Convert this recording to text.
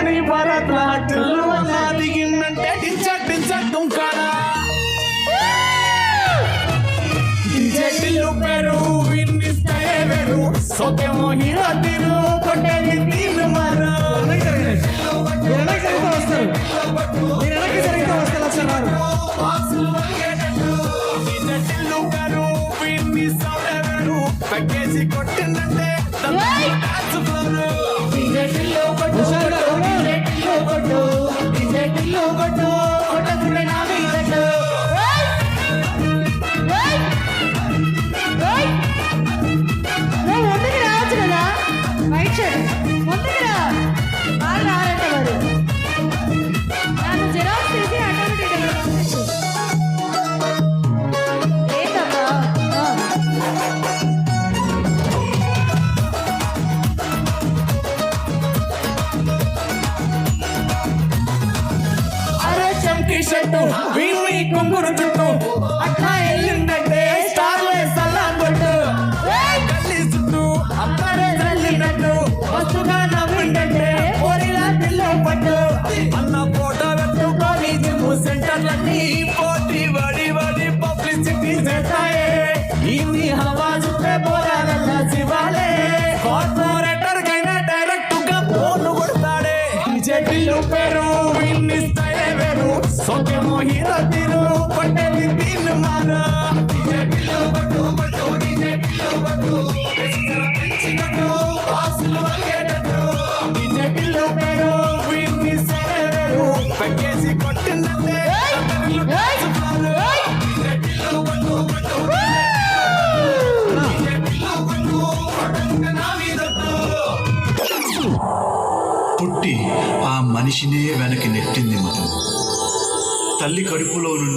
నీ భరతనాట్యంలో నా దిగిందంటే డించట్టుంకాడా డించటిల్లు పేరు విన్నిస్తాయే వేరు సోకేమో హీరో తీరు కొట్టేది తీరు మారు డించటిల్లు పేరు విన్నిస్తాయే వేరు పక్కేసి కొట్టిందంటే డాన్స్ ఫ్లోర్ షర్టు వీళ్ళని కుంగురు చుట్టూ అట్లా వెళ్ళిందంటే స్టార్ సల్లా కొట్టు కళ్ళి చుట్టూ అప్పుడే చల్లినట్టు వస్తుగా నవ్విందంటే పోరిలా పిల్ల పట్టు అన్న ఫోటో పెట్టుకొని జిమ్ సెంటర్లన్నీ పోటీ వడి పబ్లిసిటీ చేస్తాయే ఇన్ని హవా చుట్టే పోరాడల్లా శివాలే కార్పొరేటర్ కైనా డైరెక్ట్ గా ఫోన్ కొడతాడే చెట్టిల్లు పేరు విన్నిస్తాయే వేరు సోకేమో హీరో తీరు కొట్టేది తీరు మారు పేరు విన్నిస్తాయే వేరు పక్కేసి కొట్టిందంటే పుట్టి ఆ మనిషినే వెనక్కి నెట్టింది మతం. తల్లి కడుపులో నుండి